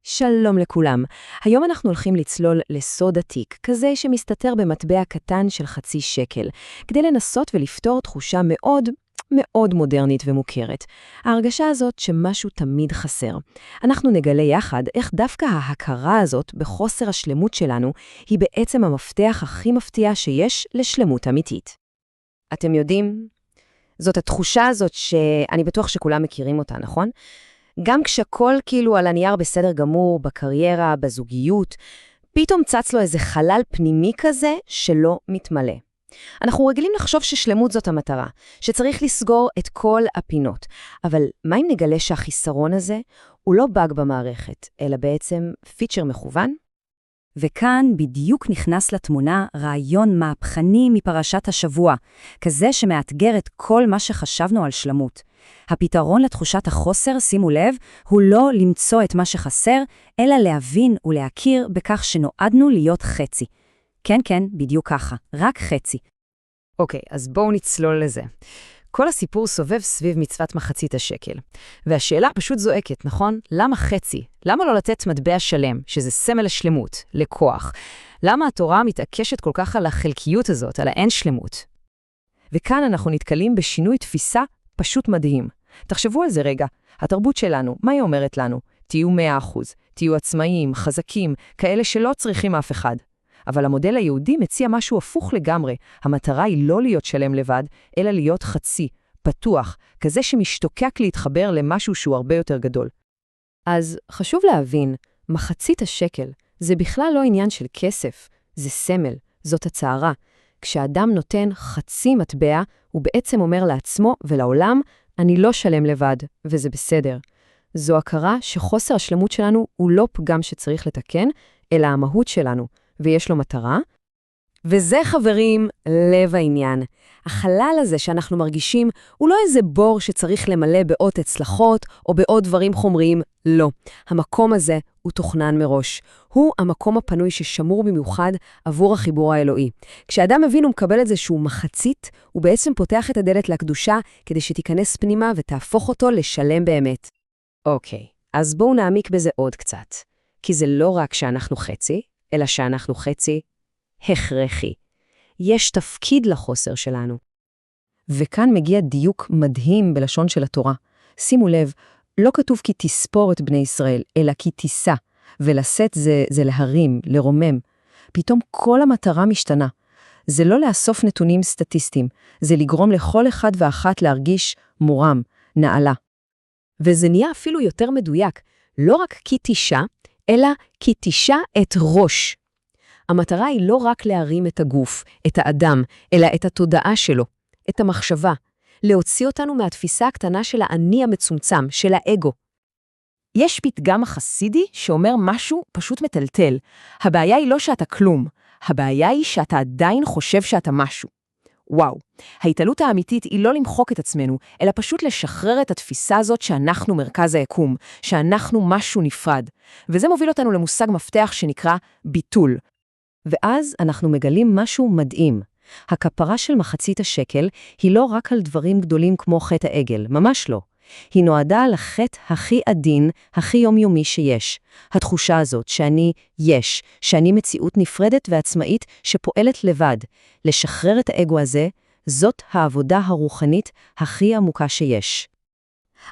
שלום לכולם. היום אנחנו הולכים לצלול לסוד עתיק, כזה שמסתתר במטבע קטן של חצי שקל, כדי לנסות ולפתור תחושה מאוד מאוד מודרנית ומוכרת. ההרגשה הזאת שמשהו תמיד חסר. אנחנו נגלה יחד איך דווקא ההכרה הזאת בחוסר השלמות שלנו היא בעצם המפתח הכי מפתיע שיש לשלמות אמיתית. אתם יודעים, זאת התחושה הזאת שאני בטוח שכולם מכירים אותה, נכון? גם כשהכל כאילו על הנייר בסדר גמור, בקריירה, בזוגיות, פתאום צץ לו איזה חלל פנימי כזה שלא מתמלא. אנחנו רגילים לחשוב ששלמות זאת המטרה, שצריך לסגור את כל הפינות. אבל מה אם נגלה שהחיסרון הזה הוא לא באג במערכת, אלא בעצם פיצ'ר מכוון? וכאן בדיוק נכנס לתמונה רעיון מהפכני מפרשת השבוע, כזה שמאתגר את כל מה שחשבנו על שלמות. הפתרון לתחושת החוסר, שימו לב, הוא לא למצוא את מה שחסר, אלא להבין ולהכיר בכך שנועדנו להיות חצי. כן, כן, בדיוק ככה, רק חצי. אוקיי, אז בואו נצלול לזה. כל הסיפור סובב סביב מצוות מחצית השקל. והשאלה פשוט זועקת, נכון? למה חצי? למה לא לתת מטבע שלם, שזה סמל לשלמות, לכוח? למה התורה מתעקשת כל כך על החלקיות הזאת, על האין שלמות? וכאן אנחנו נתקלים בשינוי תפיסה פשוט מדהים. תחשבו על זה רגע. התרבות שלנו, מה היא אומרת לנו? תהיו 100%, תהיו עצמאיים, חזקים, כאלה שלא צריכים אף אחד. אבל המודל היהודי מציע משהו הפוך לגמרי. המטרה היא לא להיות שלם לבד, אלא להיות חצי, פתוח, כזה שמשתוקק להתחבר למשהו שהוא הרבה יותר גדול. אז חשוב להבין, מחצית השקל זה בכלל לא עניין של כסף, זה סמל, זאת הצערה. כשאדם נותן חצי מטבע, הוא בעצם אומר לעצמו ולעולם, אני לא שלם לבד, וזה בסדר. זו הכרה שחוסר השלמות שלנו הוא לא פגם שצריך לתקן, אלא המהות שלנו, ויש לו מטרה. וזה, חברים, לב העניין. החלל הזה שאנחנו מרגישים הוא לא איזה בור שצריך למלא בעוד הצלחות או בעוד דברים חומריים, לא. המקום הזה הוא תוכנן מראש. הוא המקום הפנוי ששמור במיוחד עבור החיבור האלוהי. כשאדם מבין ומקבל את זה שהוא מחצית, הוא בעצם פותח את הדלת לקדושה כדי שתיכנס פנימה ותהפוך אותו לשלם באמת. אוקיי, אז בואו נעמיק בזה עוד קצת. כי זה לא רק שאנחנו חצי, אלא שאנחנו חצי הכרחי. יש תפקיד לחוסר שלנו. וכאן מגיע דיוק מדהים בלשון של התורה. שימו לב, לא כתוב כי תספור את בני ישראל, אלא כי תישא, ולשאת זה להרים, לרומם. פתאום כל המטרה משתנה. זה לא לאסוף נתונים סטטיסטיים, זה לגרום לכל אחד ואחת להרגיש מורם, נעלה. וזה נהיה אפילו יותר מדויק, לא רק כי תישא, אלא כי תישא את ראש. המטרה היא לא רק להרים את הגוף, את האדם, אלא את התודעה שלו, את המחשבה, להוציא אותנו מהתפיסה הקטנה של האני המצומצם, של האגו. יש פתגם החסידי שאומר משהו פשוט מטלטל. הבעיה היא לא שאתה כלום, הבעיה היא שאתה עדיין חושב שאתה משהו. וואו, ההתעלות האמיתית היא לא למחוק את עצמנו, אלא פשוט לשחרר את התפיסה הזאת שאנחנו מרכז היקום, שאנחנו משהו נפרד. וזה מוביל אותנו למושג מפתח שנקרא ביטול. ואז אנחנו מגלים משהו מדהים. הכפרה של מחצית השקל היא לא רק על דברים גדולים כמו חטא העגל, ממש לא. היא נועדה על החטא הכי עדין, הכי יומיומי שיש. התחושה הזאת שאני מציאות נפרדת ועצמאית שפועלת לבד. לשחרר את האגו הזה, זאת העבודה הרוחנית הכי עמוקה שיש.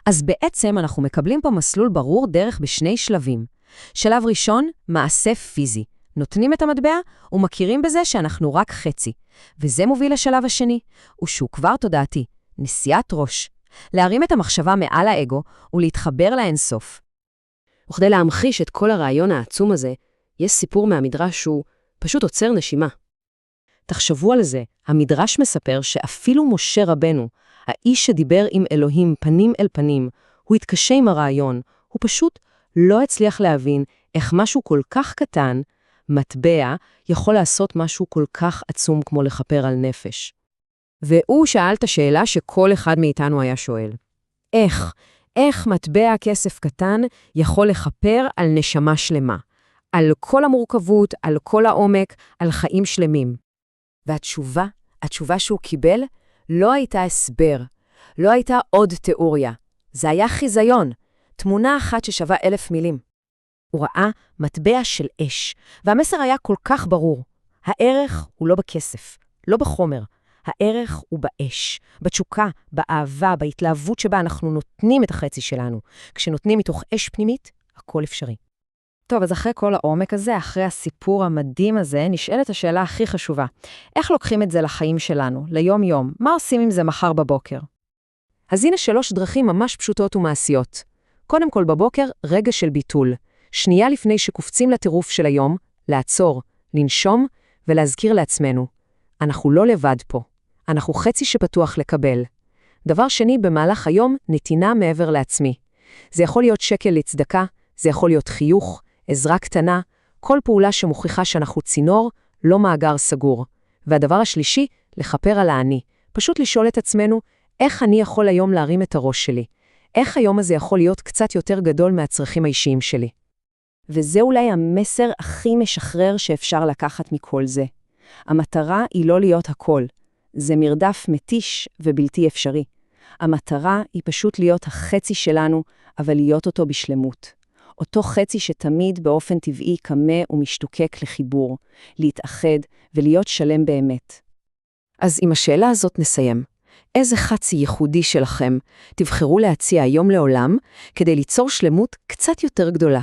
אז בעצם אנחנו מקבלים פה מסלול ברור דרך בשני שלבים. שלב ראשון, מעשה פיזי. נותנים את המטבע ומכירים בזה שאנחנו רק חצי. וזה מוביל לשלב השני, ושהוא כבר תודעתי, נשיאת ראש. להרים את המחשבה מעל האגו ולהתחבר לאינסוף. וכדי להמחיש את כל הרעיון העצום הזה, יש סיפור מהמדרש שהוא פשוט עוצר נשימה. תחשבו על זה, המדרש מספר שאפילו משה רבנו, האיש שדיבר עם אלוהים פנים אל פנים, הוא התקשה עם הרעיון, הוא פשוט לא הצליח להבין איך משהו כל כך קטן, מטבע, יכול לעשות משהו כל כך עצום כמו לחפר על נפש. והוא שאל את השאלה שכל אחד מאיתנו היה שואל. איך מטבע כסף קטן יכול לחפר על נשמה שלמה? על כל המורכבות, על כל העומק, על חיים שלמים. והתשובה שהוא קיבל לא הייתה הסבר, לא הייתה עוד תיאוריה. זה היה חיזיון, תמונה אחת ששווה 1000 מילים. הוא ראה מטבע של אש, והמסר היה כל כך ברור. הערך הוא לא בכסף, לא בחומר. הערך הוא באש, בתשוקה, באהבה, בהתלהבות שבה אנחנו נותנים את החצי שלנו. כשנותנים מתוך אש פנימית, הכל אפשרי. טוב, אז אחרי כל העומק הזה, אחרי הסיפור המדהים הזה, נשאלת השאלה הכי חשובה. איך לוקחים את זה לחיים שלנו, ליום-יום? מה עושים עם זה מחר בבוקר? אז הנה 3 דרכים ממש פשוטות ומעשיות. קודם כל בבוקר, רגע של ביטול. שנייה לפני שקופצים לטירוף של היום, לעצור, לנשום ולהזכיר לעצמנו. אנחנו לא לבד פה. אנחנו חצי שפתוח לקבל. דבר שני, במהלך היום, נתינה מעבר לעצמי. זה יכול להיות שקל לצדקה, זה יכול להיות חיוך, עזרה קטנה, כל פעולה שמוכיחה שאנחנו צינור, לא מאגר סגור. והדבר השלישי, לחפר על האני. פשוט לשאול את עצמנו, איך אני יכול היום להרים את הראש שלי? איך היום הזה יכול להיות קצת יותר גדול מהצרכים האישיים שלי? וזה אולי המסר הכי משחרר שאפשר לקחת מכל זה. המטרה היא לא להיות הכל. זה מרדף מתיש ובלתי אפשרי. המטרה היא פשוט להיות החצי שלנו, אבל להיות אותו בשלמות. אותו חצי שתמיד באופן טבעי קמה ומשתוקק לחיבור, להתאחד ולהיות שלם באמת. אז עם השאלה הזאת נסיים. איזה חצי ייחודי שלכם תבחרו להציע היום לעולם כדי ליצור שלמות קצת יותר גדולה?